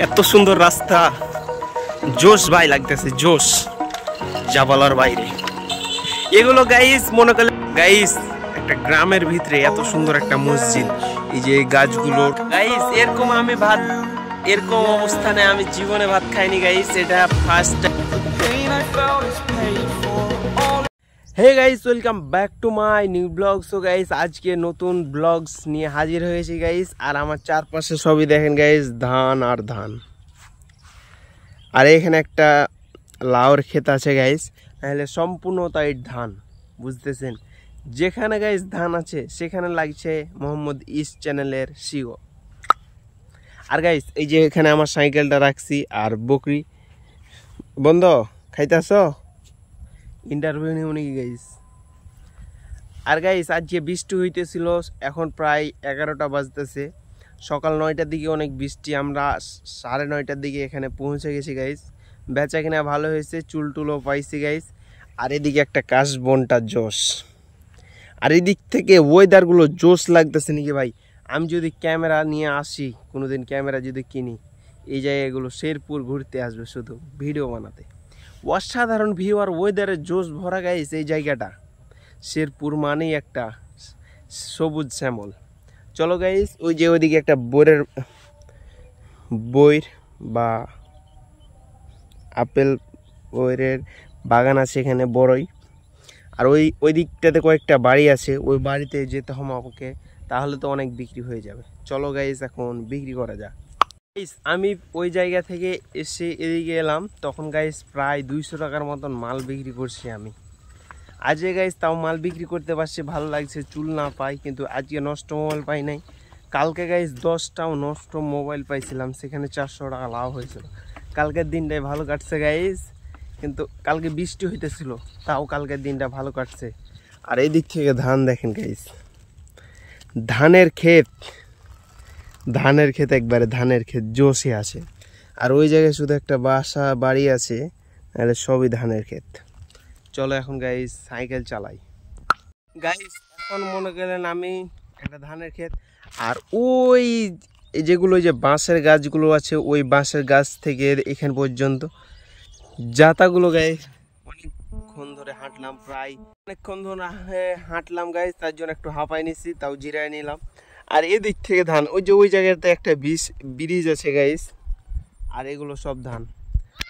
এত সুন্দর রাস্তা, জোশ ভাই লাগতেছে, জোশ যা বলার বাইরে। এগুলো গাইস মনে করলে গাইস একটা গ্রামের ভিতরে এত সুন্দর একটা মসজিদ, এই যে গাছগুলো গাইস, এরকম অবস্থানে আমি জীবনে ভাত খাইনি গাইস, এটা first. Hey guys, welcome back to my new blog. So guys আজকে নতুন ব্লগস নিয়ে হাজির হয়েছি গাইস। আর আমার চারপাশে সবই দেখেন গাইস, ধান আর ধান। আর এখানে একটা লাউর ক্ষেত আছে গাইস, তাহলে সম্পূর্ণটাই ধান, বুঝতেছেন। যেখানে গাইস ধান আছে সেখানে লাগছে মোহাম্মদ ইস চ্যানেলের সিও। আর গাইস এই যে এখানে আমার সাইকেলটা রাখছি, আর বকরি বন্ধ খাইতেছ ইন্টারভিউ নিও নাকি গাইস। আর গাইস আজকে বৃষ্টি হইতেছিল, এখন প্রায় 11টা বাজতেছে, সকাল 9টার দিকে অনেক বৃষ্টি। আমরা 9:30টার দিকে এখানে পৌঁছে গেছি গাইস। বেচা কিনা ভালো হয়েছে, চুল টুলও পাইছি গাইস। আর এদিকে একটা কাশবনটা জোশ, আর এদিক থেকে ওয়েদারগুলো জোশ লাগতেছে নাকি ভাই। আমি যদি ক্যামেরা নিয়ে আসি, কোনোদিন ক্যামেরা যদি কিনি, এই জায়গাগুলো শেরপুর ঘুরতে আসবে শুধু ভিডিও বানাতে। অসাধারণ ভিউ আর ওয়েদারের জোশ ভরা গাইস এই জায়গাটা। শেরপুর মানেই একটা সবুজ শ্যামল। চলো গাইস, ওই যে ওইদিকে একটা বইয়ের বা আপেল বইয়ের বাগান আছে এখানে, বড়ই। আর ওই দিকটাতে কয়েকটা বাড়ি আছে, ওই বাড়িতে যেতে হবে আমাকে, তাহলে তো অনেক বিক্রি হয়ে যাবে। চলো গাইস এখন বিক্রি করা যাক। আমি ওই জায়গা থেকে এসে এদিকে এলাম, তখন গাইস প্রায় 200 টাকার মতন মাল বিক্রি করছি আমি। আজকে গাইস তাও মাল বিক্রি করতে পারছি, ভালো লাগছে। চুল না পাই, কিন্তু আজকে নষ্ট মোবাইল পাই নাই। কালকে গাইস 10টাও নষ্ট মোবাইল পাইছিলাম, সেখানে 400 টাকা লাভ হয়েছিল। কালকের দিনটাই ভালো কাটছে গাইস, কিন্তু কালকে বৃষ্টি হইতেছিল, তাও কালকের দিনটা ভালো কাটছে। আর এই দিক থেকে ধান দেখেন গাইস, ধানের ক্ষেত একবারে ধানের ক্ষেত জোশে আছে। আর ওই জায়গায় শুধু একটা বাসা বাড়ি আছে, তাহলে সবই ধানের ক্ষেত। চলো এখন গাইস সাইকেল চালাই। গাইস এখন মনে করেন আমি একটা ধানের ক্ষেত, আর ওই যেগুলো যে বাঁশের গাছগুলো আছে, ওই বাঁশের গাছ থেকে এখান পর্যন্ত জাতাগুলো গাইস অনেকক্ষণ ধরে হাঁটলাম, প্রায় অনেকক্ষণ ধরে হাঁটলাম গাইস, তার জন্য একটু হাঁপাই নিছি, তাও জিরায় নিলাম। আর এদিক থেকে ধান, ওই জায়গাতে একটা ব্রিজ আছে গাইস, আর এগুলো সব ধান।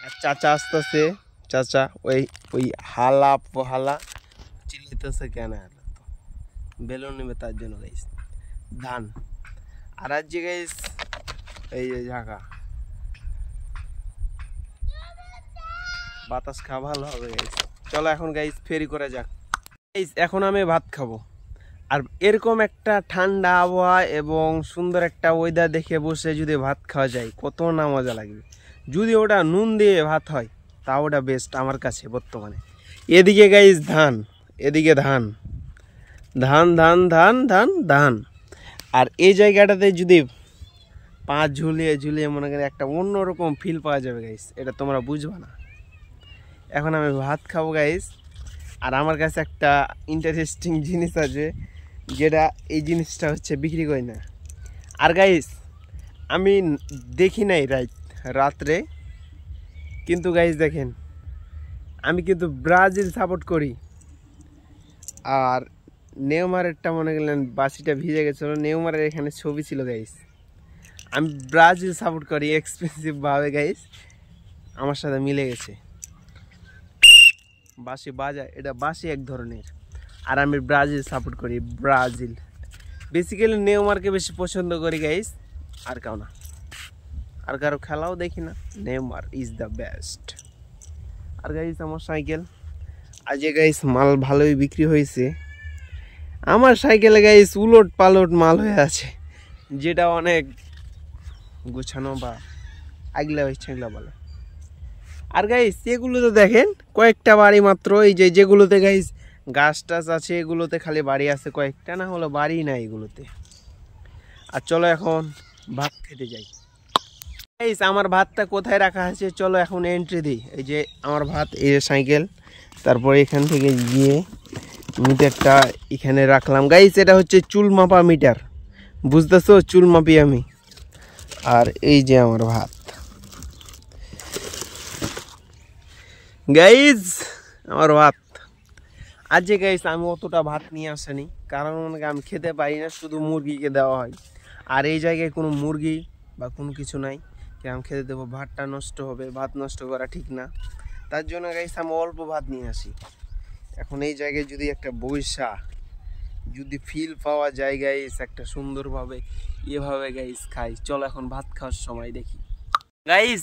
আর চাচা আসতেছে, চাচা ওই হালা চিল্লাইতেছে কেন, বেলুন নেবে তার জন্য গাইস ধান। আর আজ যে গাইস এই যে ঝাঁকা বাতাস খাওয়া ভালো হবে গাইস। চলো এখন গাইস ফেরি করে যাক। গাইস এখন আমি ভাত খাবো, আর এরকম একটা ঠান্ডা আবহাওয়া এবং সুন্দর একটা ওয়েদার দেখে বসে যদি ভাত খাওয়া যায়, কত না মজা লাগবে। যদি ওটা নুন দিয়ে ভাত হয়, তা ওটা বেস্ট আমার কাছে বর্তমানে। এদিকে গাইস ধান, এদিকে ধান ধান ধান ধান ধান ধান। আর এই জায়গাটাতে যদি পা ঝুলিয়ে মনে করি একটা অন্যরকম ফিল পাওয়া যাবে গাইস, এটা তোমরা বুঝবা না। এখন আমি ভাত খাবো গাইস। আর আমার কাছে একটা ইন্টারেস্টিং জিনিস আছে, যেটা এই জিনিসটা হচ্ছে বিক্রি করি না। আর গাইস আমি দেখি নাই রাত্রে, কিন্তু গাইস দেখেন আমি কিন্তু ব্রাজিল সাপোর্ট করি। আর নেইমারেরটা মনে করলেন বাসিটা ভিজে গেছিলো, নেইমারের এখানে ছবি ছিল গাইস। আমি ব্রাজিল সাপোর্ট করি এক্সপেন্সিভভাবে গাইস, আমার সাথে মিলে গেছে। বাসি বাজায়, এটা বাসি এক ধরনের। আর আমি ব্রাজিল সাপোর্ট করি, ব্রাজিল। বেসিক্যালি নেইমারকে বেশি পছন্দ করি গাইস, আর কাউ না, আর কারো খেলাও দেখি না, নেইমার ইজ দ্য বেস্ট। আর গাইস আমার সাইকেল আজকে গাইস মাল ভালোই বিক্রি হয়েছে। আমার সাইকেলে গাইস উলট পালট মাল হয়ে আছে, যেটা অনেক গুছানো বা আগলা হয়েছে এগুলা বলে। আর গাইস এগুলোতে দেখেন কয়েকটা বাড়ি মাত্র, এই যেগুলোতে গাইস গাছ টাছ আছে, এগুলোতে খালি বাড়ি আছে কয়েকটা, না হলো বাড়ি না এগুলোতে। আর চলো এখন ভাত খেতে যাই গাইস। আমার ভাতটা কোথায় রাখা আছে, চলো এখন এন্ট্রি দিই। এই যে আমার ভাত, এই যে সাইকেল, তারপরে এখান থেকে গিয়ে মিটারটা এখানে রাখলাম গাইস। এটা হচ্ছে চুল মাপা মিটার, বুঝতেছো, চুল মাপি আমি। আর এই যে আমার ভাত। গাইজ আমার ভাত আজকে গাইজ আমি অতটা ভাত নিয়ে আসেনি, কারণ আমি খেতে পারি না, শুধু মুরগিকে দেওয়া হয়। আর এই জায়গায় কোনো মুরগি বা কোনো কিছু নাই যে আমি খেতে দেবো, ভাতটা নষ্ট হবে, ভাত নষ্ট করা ঠিক না। তার জন্য গাইজ আমি অল্প ভাত নিয়ে আসি। এখন এই জায়গায় যদি একটা বৈশা যদি ফিল পাওয়া যায় গাইজ একটা সুন্দরভাবে এভাবে গাইজ খাই। চলো এখন ভাত খাওয়ার সময় দেখি গাইজ।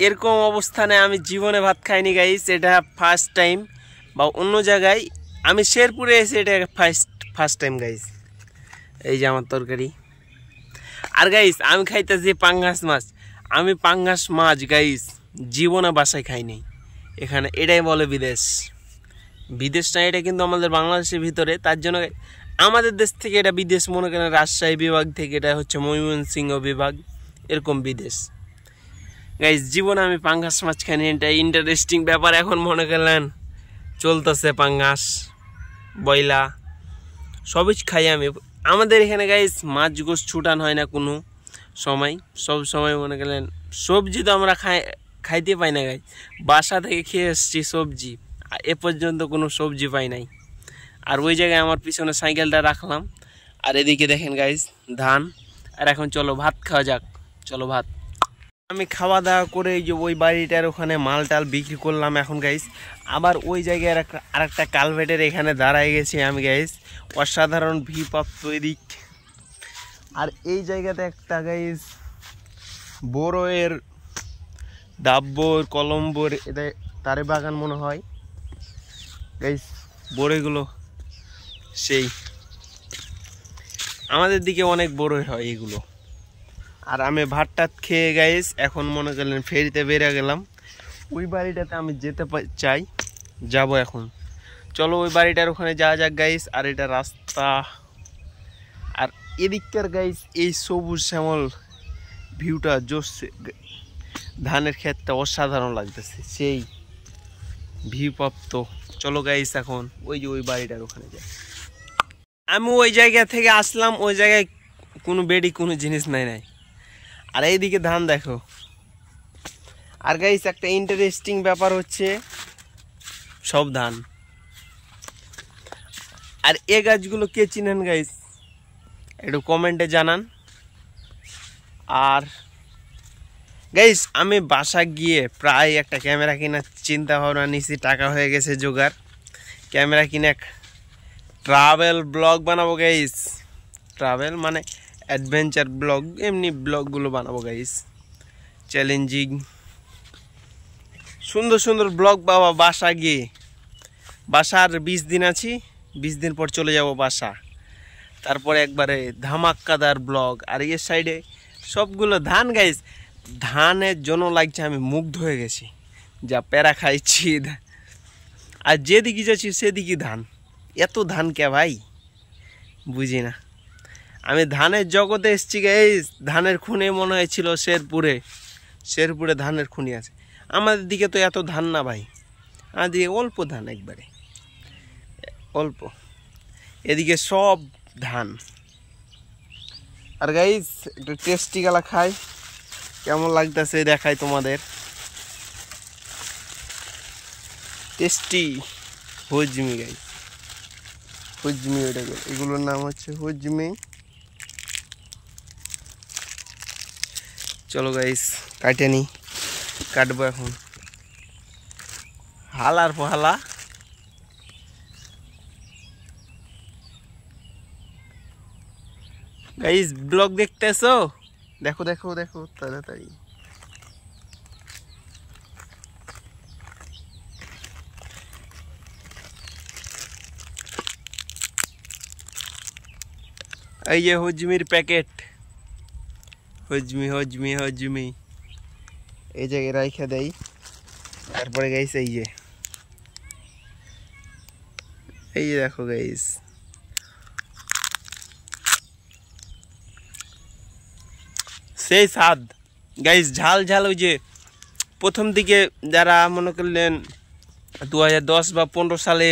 এরকম অবস্থানে আমি জীবনে ভাত খাইনি গাইজ, এটা ফার্স্ট টাইম। বা অন্য জায়গায় আমি শেরপুরে এসে এটা ফার্স্ট টাইম গাইজ। এই যে আমার তরকারি। আর গাইজ আমি খাইতেছি পাঙ্গাস মাছ। আমি পাঙ্গাস মাছ গাইজ জীবনে বাসায় খাইনি। এখানে এটাই বলে বিদেশ। বিদেশ না, এটা কিন্তু আমাদের বাংলাদেশের ভিতরে। তার জন্য আমাদের দেশ থেকে এটা বিদেশ মনে করেন, রাজশাহী বিভাগ থেকে এটা হচ্ছে ময়মনসিংহ বিভাগ, এরকম বিদেশ গাইজ। জীবনে আমি পাঙ্গাস মাছ খাইনি, এটা ইন্টারেস্টিং ব্যাপার। এখন মনে করলেন চলতেছে পাঙ্গাস বয়লা সবই খাই আমি। আমাদের এখানে গাইজ মাছ গোস ছুটান হয় না কোনো সময়, সব সময় মনে করলেন সবজি তো আমরা খাইতে পাই না গাইজ। বাসা থেকে খেয়ে এসছি সবজি, এ পর্যন্ত কোনো সবজি পাই নাই। আর ওই জায়গায় আমার পিছনে সাইকেলটা রাখলাম, আর এদিকে দেখেন গাইজ ধান। আর এখন চলো ভাত খাওয়া যাক, চলো ভাত। আমি খাওয়া দাওয়া করে এই যে ওই বাড়িটার ওখানে মাল টাল বিক্রি করলাম এখন গাইজ। আবার ওই জায়গায় আরেকটা কালভেটের এখানে দাঁড়ায় গেছি আমি গাইজ। অসাধারণ ভিউপ্রাপ্ত এদিক। আর এই জায়গাতে একটা গাইজ বড়ের ডাব্বর কলম্বর এটা তারে বাগান মনে হয় গাইজ। বড়ইগুলো সেই আমাদের দিকে অনেক বড়ই হয় এগুলো। আর আমি ভাত টাত খেয়ে গাইস এখন মনে করলেন ফেরিতে বেরিয়ে গেলাম। ওই বাড়িটাতে আমি যেতে চাই, যাব এখন। চলো ওই বাড়িটার ওখানে যাওয়া যাক গাইস। আর এটা রাস্তা, আর এদিককার গাইস এই সবুজ শ্যামল ভিউটা জোশ, ধানের ক্ষেতটা অসাধারণ লাগতেছে, সেই ভিউপ্রাপ্ত। চলো গাইস এখন ওই যে ওই বাড়িটার ওখানে যাই। আমি ওই জায়গা থেকে আসলাম, ওই জায়গায় কোনো বেডি কোনো জিনিস নাই। আর এইদিকে ধান দেখো। আর গাইস একটা ইন্টারেস্টিং ব্যাপার হচ্ছে সব ধান। আর এ গাছগুলো কে চিনেন গাইস একটু কমেন্টে জানান। আর গাইস আমি বাসা গিয়ে প্রায় একটা ক্যামেরা কেনার চিন্তা ভাবনা নিছি, টাকা হয়ে গেছে জোগাড়। ক্যামেরা কিনে ট্রাভেল ব্লগ বানাবো গাইস। ট্রাভেল মানে অ্যাডভেঞ্চার ব্লগ, এমনি ব্লগগুলো বানাবো গাইস, চ্যালেঞ্জিং সুন্দর সুন্দর ব্লগ বাবা। বাসা গিয়ে বাসার 20 দিন আছি, 20 দিন পর চলে যাব বাসা। তারপরে একবারে ধামাক্কাদার ব্লগ। আর এর সাইডে সবগুলো ধান গাইস। ধানের জন্য লাগছে আমি মুগ্ধ হয়ে গেছি, যা প্যারা খাইছি। আর যেদিকে যাচ্ছি সেদিকে ধান। এত ধান কে ভাই বুঝি না। আমি ধানের জগতে এসেছি গাইস। ধানের খুনে মনে হয়েছিল শেরপুরে ধানের খুনি আছে। আমাদের দিকে তো এত ধান না ভাই, আমাদের অল্প ধান, একবারে অল্প। এদিকে সব ধান। আর গাইস একটু টেস্টি গালা খাই, কেমন লাগতেছে দেখাই তোমাদের। টেস্টি হজমি গাইস, হজমি ওটা, এগুলোর নাম হচ্ছে হজমি। চলো গাইস কাটে নি, কাটবো এখন হালার পহালা। গাইস ব্লগ দেখতেছো? দেখো দেখো দেখো তাড়াতাড়ি। এই যে হজমির প্যাকেট, হজমি এই জায়গায় রাইখা দেই। তারপরে গাইস এই যে দেখো গাইস, সেই স্বাদ গাইস, ঝাল ঝাল। ওই যে প্রথম দিকে যারা মনে করলেন 2010 বা 15 সালে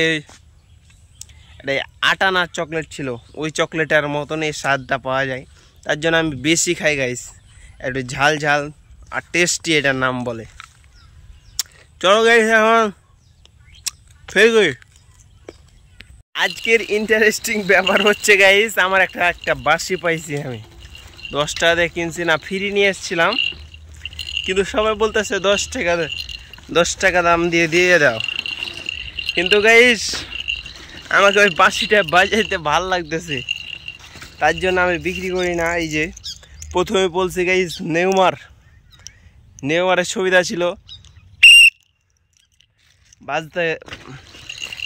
এটা আটানা চকলেট ছিল, ওই চকলেটের মতন এই স্বাদটা পাওয়া যায়। তার জন্য আমি বেশি খাই গাইস, একটু ঝাল ঝাল আর টেস্টি, এটার নাম বলে। চলো গাইস এখন ফের করি। আজকের ইন্টারেস্টিং ব্যাপার হচ্ছে গাইস, আমার একটা বাঁশি পাইছি আমি 10 টাকা দিয়ে কিনছি না, ফ্রি নিয়ে এসেছিলাম, কিন্তু সবাই বলতেছে 10 টাকা দাম দিয়ে দাও। কিন্তু গাইস আমাকে ওই বাঁশিটা বাজাইতে ভাল লাগতেছে, তার জন্য আমি বিক্রি করি না। এই যে প্রথমে বলছি গাইস নেওমারের সুবিধা ছিল বাজতে।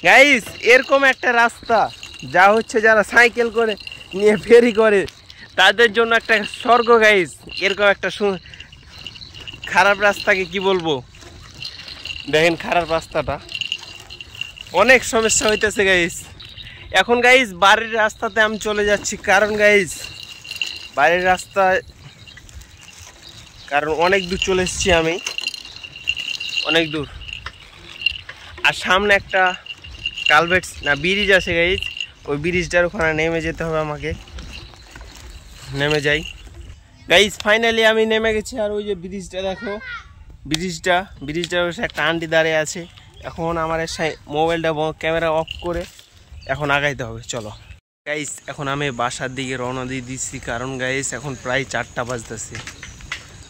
গাইস এরকম একটা রাস্তা যা হচ্ছে যারা সাইকেল করে নিয়ে ফেরি করে তাদের জন্য একটা স্বর্গ গাইস। এরকম একটা খারাপ রাস্তাকে কি বলবো, দেখেন খারাপ রাস্তাটা, অনেক সমস্যা হইতেছে গাইস। এখন গাইস বাড়ির রাস্তাতে আমি চলে যাচ্ছি, কারণ গাইস বাড়ির রাস্তায় অনেক দূর চলে এসেছি আমি, অনেক দূর। আর সামনে একটা কালভেট না ব্রিজ আছে গাইস, ওই ব্রিজটার ওখানে নেমে যেতে হবে আমাকে, নেমে যাই গাইস। ফাইনালি আমি নেমে গেছি। আর ওই যে ব্রিজটা দেখো, ব্রিজটার একটা আন্টি দাঁড়িয়ে আছে। এখন আমার মোবাইলটা ক্যামেরা অফ করে এখন আগাইতে হবে। চলো গাইস এখন আমি বাসার দিকে রওনা দিয়ে দিচ্ছি, কারণ গাইস এখন প্রায় 4টা বাজতেছে,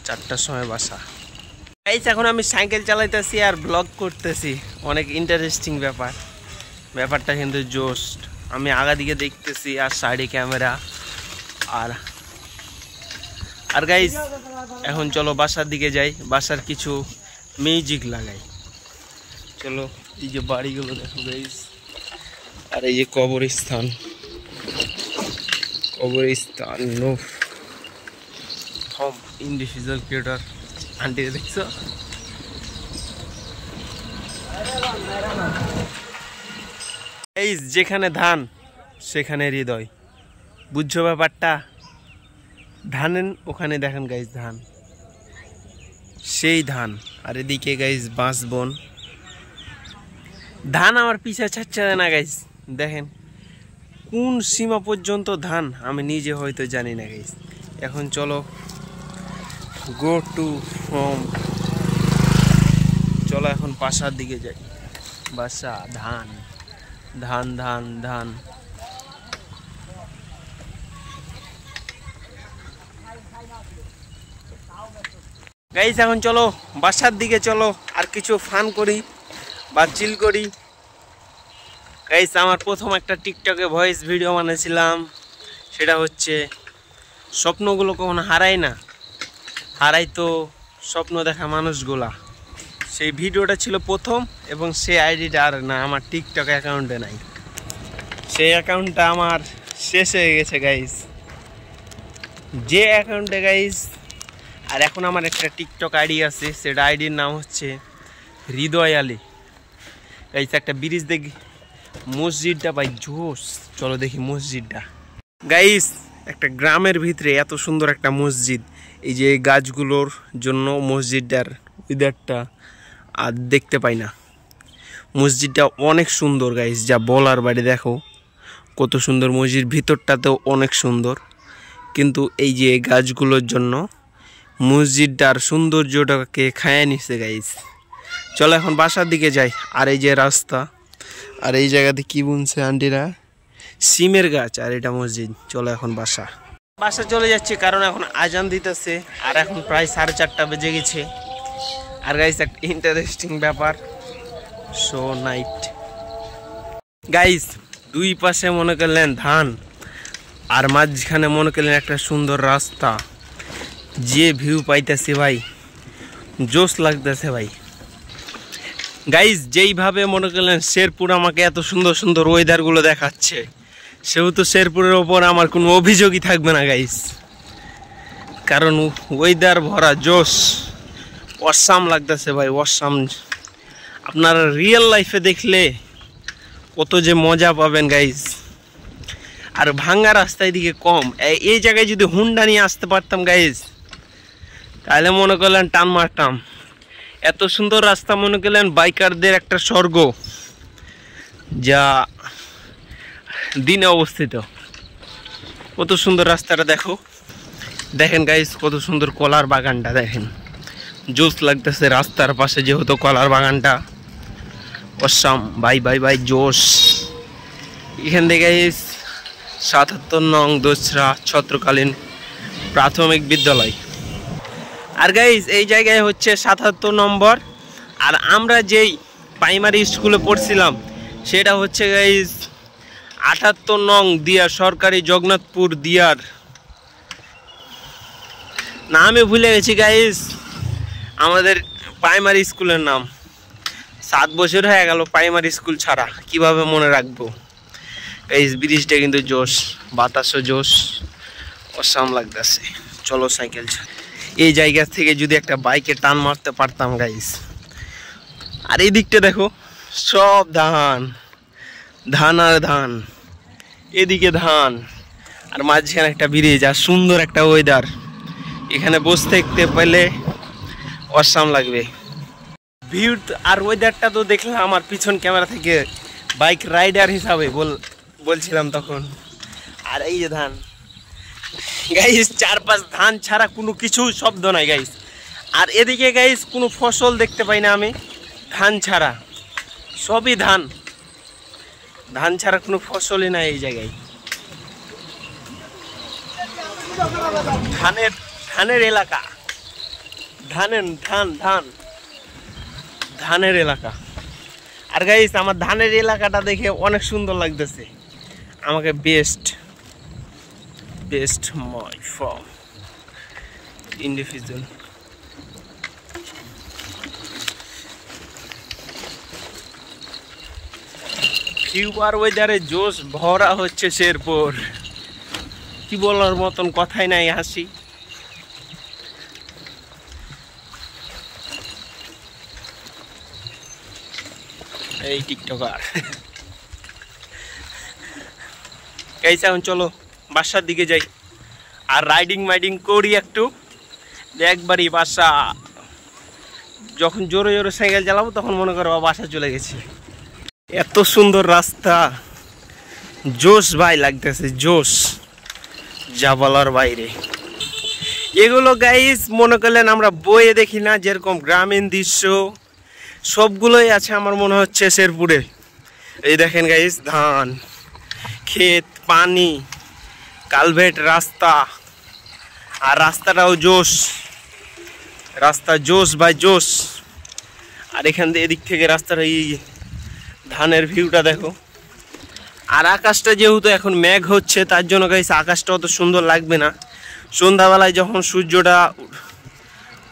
4টার সময় বাসা। গাইস এখন আমি সাইকেল চালাইতেছি আর ব্লগ করতেছি, অনেক ইন্টারেস্টিং ব্যাপারটা কিন্তু জোশ। আমি আগা দিকে দেখতেছি আর সাইডে ক্যামেরা। আর গাইস এখন চলো বাসার দিকে যাই, বাসার কিছু মিউজিক লাগাই। চলো এই যে বাড়িগুলো দেখো গাইস, আর এই যে কবরস্থান no home individual creator aunty দেখছো। এই যেখানে ধান সেখানে হৃদয়, বুঝছো ব্যাপারটা? ধানের ওখানে দেখেন গাইস ধান, সেই ধান। আর এদিকে গাইস বাঁশ বন, ধান আমার পিছা ছাড়ছে না গাইস। দেখেন কোন সীমা পর্যন্ত ধান আমি নিজে হয়তো জানি না গাইস। এখন চলো গো টু হোম, চলো এখন বাসার দিকে যাই। বাসা ধান ধান ধান ধান। গাইস এখন চলো বাসার দিকে, চলো আর কিছু ফান করি বা চিল করি। গাইস আমার প্রথম একটা টিকটকে ভয়েস ভিডিও বানিয়েছিলাম, সেটা হচ্ছে স্বপ্নগুলো কখনো হারায় না, হারাই তো স্বপ্ন দেখা মানুষগুলা। সেই ভিডিওটা ছিল প্রথম, এবং সেই আইডিটা আর না আমার টিকটক অ্যাকাউন্টে নাই, সেই অ্যাকাউন্টটা আমার শেষ হয়ে গেছে গাইস, যে অ্যাকাউন্টে গাইস। আর এখন আমার একটা টিকটক আইডি আছে, সেটা আইডির নাম হচ্ছে হৃদয় আলী গাইস। একটা ব্রিজ দেখি, মসজিদটা ভাই জোস, চলো দেখি মসজিদটা গাইস। একটা গ্রামের ভিতরে এত সুন্দর একটা মসজিদ, এই যে গাছগুলোর জন্য মসজিদটার ওয়েদারটা আর দেখতে পাই না। মসজিদটা অনেক সুন্দর গাইস, যা বলার বাইরে। দেখো কত সুন্দর মসজিদ, ভিতরটাতেও অনেক সুন্দর, কিন্তু এই যে গাছগুলোর জন্য মসজিদটার সৌন্দর্যটাকে খায় নিছে গাইস। চলো এখন বাসার দিকে যাই। আর এই যে রাস্তা, আর এই জায়গাতে কি বুনছে আন্টিরা, সিমের গাছ, আর এটা মসজিদ। চলো এখন বাসা চলে যাচ্ছি, কারণ এখন আজান দিতেছে, আর এখন প্রায় 4:30 বেজে গেছে। আর গাইস একটা ইন্টারেস্টিং ব্যাপার, শো নাইট গাইস। দুই পাশে মনে করলেন ধান, আর মাঝখানে মনে করলেন একটা সুন্দর রাস্তা, যে ভিউ পাইতেছে ভাই জোশ লাগতেছে ভাই। গাইস যেইভাবে মনে করলেন শেরপুর আমাকে এত সুন্দর সুন্দর ওয়েদারগুলো দেখাচ্ছে, সেহেতু শেরপুরের ওপর আমার কোনো অভিযোগই থাকবে না গাইস, কারণ ওয়েদার ভরা জোশ, অসাম লাগতেছে ভাই, অসাম। আপনারা রিয়েল লাইফে দেখলে কত যে মজা পাবেন গাইস। আর ভাঙ্গা রাস্তায় দিকে কম, এই জায়গায় যদি হুন্ডা নিয়ে আসতে পারতাম গাইস, তাহলে মনে করলেন টান মারতাম। এত সুন্দর রাস্তা মনে করলেন বাইকারদের একটা স্বর্গ, যা দিনে অবস্থিত। কত সুন্দর রাস্তাটা দেখো, দেখেন গাইস কত সুন্দর কলার বাগানটা, দেখেন জোস লাগতেছে রাস্তার পাশে যেহেতু কলার বাগানটা। অসাম ভাই ভাই ভাই জোশ। এখান থেকে ৭৭ নং দোসরা ছত্রকালীন প্রাথমিক বিদ্যালয়। আর গাইস এই জায়গায় হচ্ছে ৭৭ নম্বর। আর আমরা যেই প্রাইমারি স্কুলে পড়ছিলাম সেটা হচ্ছে গাইস ৭৮ নং দিয়ার সরকারি জগন্নাথপুর দিয়ার। নামে ভুলে গেছি গাইস আমাদের প্রাইমারি স্কুলের নাম। 7 বছর হয়ে গেল প্রাইমারি স্কুল ছাড়া, কিভাবে মনে রাখবো। গাইস ব্রিজটা কিন্তু জোশ, বাতাসও জোশ, অসাম লাগতেছে। চলো সাইকেল এই জায়গা থেকে যদি একটা বাইকে টান মারতে পারতাম গাইস। আর এই দিকটা দেখো সব ধান, ধান আর ধান, এদিকে ধান আর মাঝখানে একটা ব্রিজ আর সুন্দর একটা ওয়েদার। এখানে বসে থাকতে পেলে অসাম লাগবে। ভিউ আর ওয়েদারটা তো দেখলাম আমার পিছন ক্যামেরা থেকে বাইক রাইডার হিসাবে বলছিলাম তখন। আর এই যে ধান গাইস, 4-5 ধান ছাড়া কোনো কিছু শব্দ নাই গাইস। আর এদিকে গাইস কোনো ফসল দেখতে পাই না আমি, ধান ছাড়া সবই ধান। ধান ছাড়া কোনো ফসলই নাই এই জায়গায়। ধানের এলাকা, ধানের এলাকা। আর গাইস আমার ধানের এলাকাটা দেখে অনেক সুন্দর লাগতেছে আমাকে। Best my from individual. View আর ওয়েদারে জোশ ভরা হচ্ছে শেরপুর। কি বলার মতন কথাই নাই, হাসি। এই টিকটকার গাইস এখন চলো বাসার দিকে যাই আর রাইডিং করি একটু। একবারই বাসা, যখন জোরে জোরে সাইকেল চালাবো তখন মনে করো বাসা চলে গেছি। এত সুন্দর রাস্তা, জোশ ভাই লাগতেছে, জোশ যা বলার বাইরে। এগুলো গাইস মনে করলেন আমরা বইয়ে দেখি না, যেরকম গ্রামীণ দৃশ্য সবগুলোই আছে আমার মনে হচ্ছে শেরপুরে। এই দেখেন গাইস ধান ক্ষেত, পানি, কালভেট, রাস্তা। আর রাস্তাটাও জোশ, রাস্তা জোশ ভাই জোশ। আর এখান থেকে এদিক থেকে রাস্তাটা এই ধানের ভিউটা দেখো। আর আকাশটা যেহেতু এখন মেঘ হচ্ছে তার জন্য গাইস আকাশটা অত সুন্দর লাগবে না। সন্ধ্যাবেলায় যখন সূর্যটা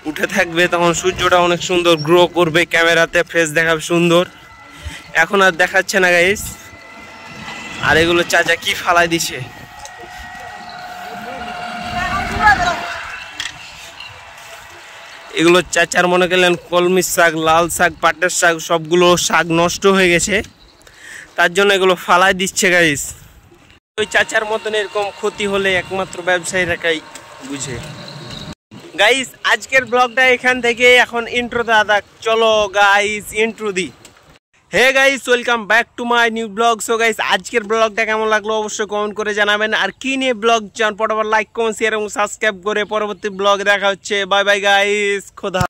উঠে থাকবে তখন সূর্যটা অনেক সুন্দর গ্লো করবে, ক্যামেরাতে ফেস দেখাবে সুন্দর। এখন আর দেখাচ্ছে না গাইস। আর এগুলো চাচা কি ফালাই দিছে, এগুলো চাচার মনে করলেন কলমি শাক, লাল শাক, পাটের শাক, সবগুলো শাক নষ্ট হয়ে গেছে তার জন্য এগুলো ফালাই দিচ্ছে গাইস। ওই চাচার মতন এরকম ক্ষতি হলে একমাত্র ব্যবসায়ীরাই বুঝে। গাইস আজকের ব্লগটা এখান থেকে এখন ইন্ট্রো দাদা, চলো গাইস ইন্ট্রো দি। Hey guys welcome back to my new blog. So guys আজকের ব্লগটা কেমন লাগলো অবশ্যই কমেন্ট করে জানাবেন। আর কি নিয়ে ব্লগ চান ফটাফট লাইক, কমেন্ট, শেয়ার এবং সাবস্ক্রাইব করে পরবর্তী ব্লগ দেখা হচ্ছে। বাই বাই গাইস, খোদা।